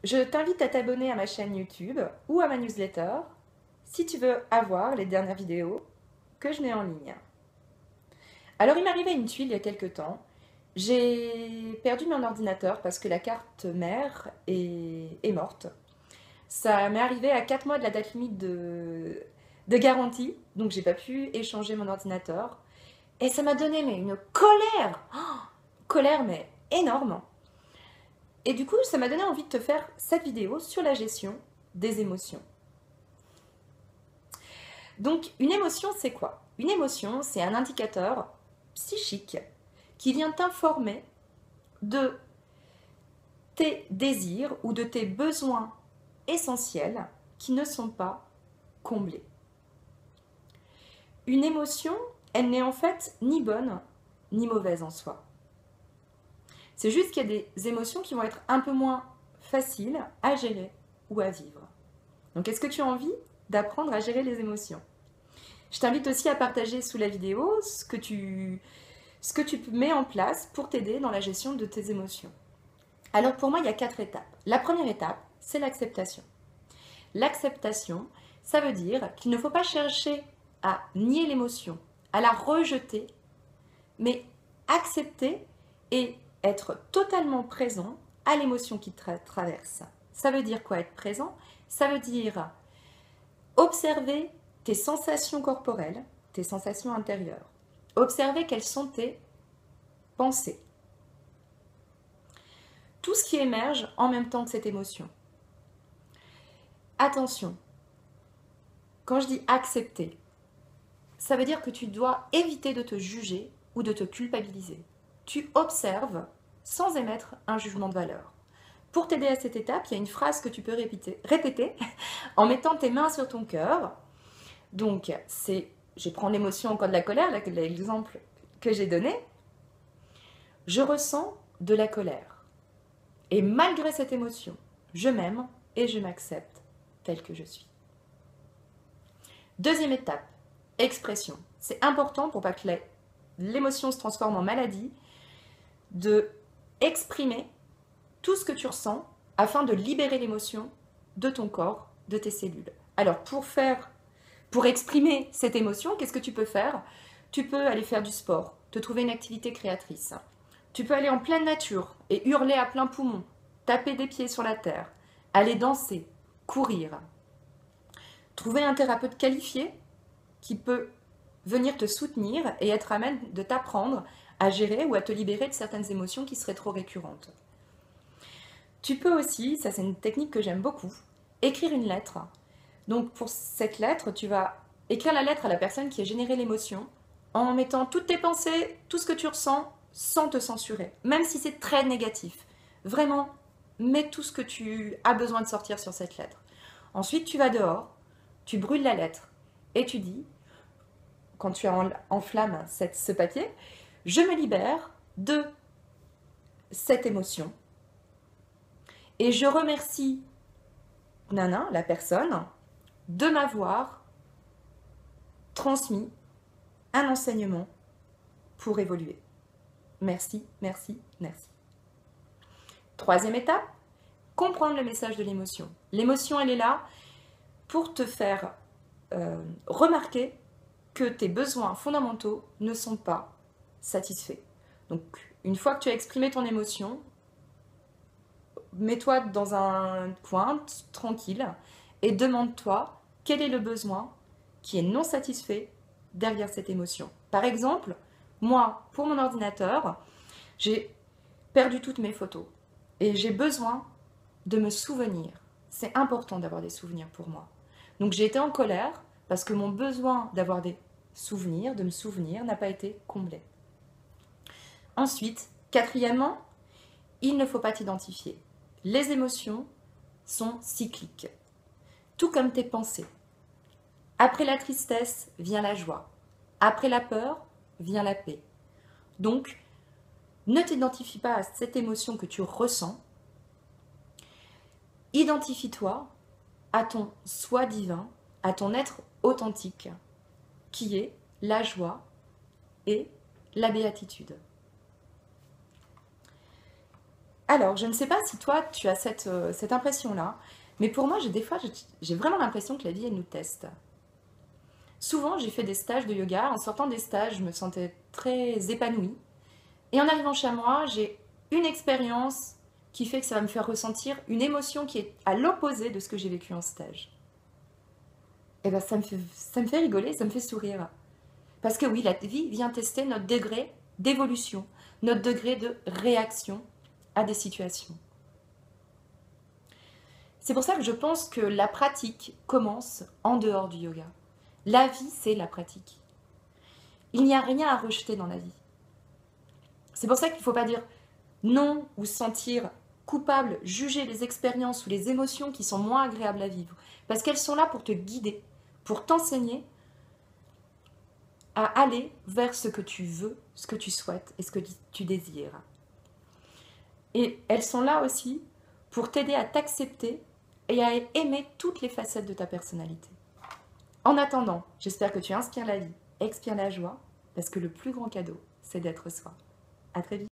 Je t'invite à t'abonner à ma chaîne YouTube ou à ma newsletter si tu veux avoir les dernières vidéos que je mets en ligne. Alors il m'arrivait une tuile il y a quelques temps. J'ai perdu mon ordinateur parce que la carte mère est morte. Ça m'est arrivé à 4 mois de la date limite de garantie, donc j'ai pas pu échanger mon ordinateur. Et ça m'a donné mais une colère, colère mais énorme. Et du coup, ça m'a donné envie de te faire cette vidéo sur la gestion des émotions. Donc, une émotion, c'est quoi? Une émotion, c'est un indicateur psychique qui vient t'informer de tes désirs ou de tes besoins essentiels qui ne sont pas comblés. Une émotion, elle n'est en fait ni bonne ni mauvaise en soi. C'est juste qu'il y a des émotions qui vont être un peu moins faciles à gérer ou à vivre. Donc, est-ce que tu as envie d'apprendre à gérer les émotions? Je t'invite aussi à partager sous la vidéo ce que tu mets en place pour t'aider dans la gestion de tes émotions. Alors pour moi, il y a 4 étapes. La première étape, c'est l'acceptation. L'acceptation, ça veut dire qu'il ne faut pas chercher à nier l'émotion, à la rejeter, mais accepter et être totalement présent à l'émotion qui te traverse. Ça veut dire quoi être présent? Ça veut dire observer tes sensations corporelles, tes sensations intérieures. Observer quelles sont tes pensées. Tout ce qui émerge en même temps que cette émotion. Attention, quand je dis accepter, ça veut dire que tu dois éviter de te juger ou de te culpabiliser. Tu observes sans émettre un jugement de valeur. Pour t'aider à cette étape, il y a une phrase que tu peux répéter en mettant tes mains sur ton cœur. Donc, je prends l'émotion encore de la colère, l'exemple que j'ai donné. Je ressens de la colère. Et malgré cette émotion, je m'aime et je m'accepte tel que je suis. Deuxième étape, expression. C'est important pour pas que l'émotion se transforme en maladie, de exprimer tout ce que tu ressens afin de libérer l'émotion de ton corps, de tes cellules. Alors pour exprimer cette émotion, qu'est-ce que tu peux faire? Tu peux aller faire du sport, te trouver une activité créatrice. Tu peux aller en pleine nature et hurler à plein poumon, taper des pieds sur la terre, aller danser, courir. Trouver un thérapeute qualifié qui peut venir te soutenir et être à même de t'apprendre à gérer ou à te libérer de certaines émotions qui seraient trop récurrentes. Tu peux aussi, ça c'est une technique que j'aime beaucoup, écrire une lettre. Donc pour cette lettre, tu vas écrire la lettre à la personne qui a généré l'émotion en mettant toutes tes pensées, tout ce que tu ressens, sans te censurer, même si c'est très négatif. Vraiment, mets tout ce que tu as besoin de sortir sur cette lettre. Ensuite, tu vas dehors, tu brûles la lettre et tu dis, quand tu enflammes ce papier, je me libère de cette émotion et je remercie Nana, la personne, de m'avoir transmis un enseignement pour évoluer. Merci, merci, merci. Troisième étape, comprendre le message de l'émotion. L'émotion, elle est là pour te faire remarquer que tes besoins fondamentaux ne sont pas satisfaits. Donc, une fois que tu as exprimé ton émotion, mets-toi dans un coin tranquille et demande-toi quel est le besoin qui est non satisfait derrière cette émotion. Par exemple, moi, pour mon ordinateur, j'ai perdu toutes mes photos et j'ai besoin de me souvenir. C'est important d'avoir des souvenirs pour moi. Donc j'ai été en colère parce que mon besoin d'avoir des souvenirs, de me souvenir, n'a pas été comblé. Ensuite, quatrièmement, il ne faut pas t'identifier. Les émotions sont cycliques, tout comme tes pensées. Après la tristesse vient la joie. Après la peur vient la paix. Donc, ne t'identifie pas à cette émotion que tu ressens. Identifie-toi à ton soi divin, à ton être authentique, qui est la joie et la béatitude. Alors, je ne sais pas si toi, tu as cette impression-là, mais pour moi, des fois, j'ai vraiment l'impression que la vie, elle nous teste. Souvent, j'ai fait des stages de yoga. En sortant des stages, je me sentais très épanouie. Et en arrivant chez moi, j'ai une expérience qui fait que ça va me faire ressentir une émotion qui est à l'opposé de ce que j'ai vécu en stage. Et bien, ça me fait rigoler, ça me fait sourire. Parce que oui, la vie vient tester notre degré d'évolution, notre degré de réaction à des situations. C'est pour ça que je pense que la pratique commence en dehors du yoga. La vie, c'est la pratique. Il n'y a rien à rejeter dans la vie. C'est pour ça qu'il ne faut pas dire non ou se sentir coupable, juger les expériences ou les émotions qui sont moins agréables à vivre. Parce qu'elles sont là pour te guider, pour t'enseigner à aller vers ce que tu veux, ce que tu souhaites et ce que tu désires. Et elles sont là aussi pour t'aider à t'accepter et à aimer toutes les facettes de ta personnalité. En attendant, j'espère que tu inspires la vie, expires la joie, parce que le plus grand cadeau, c'est d'être soi. À très vite.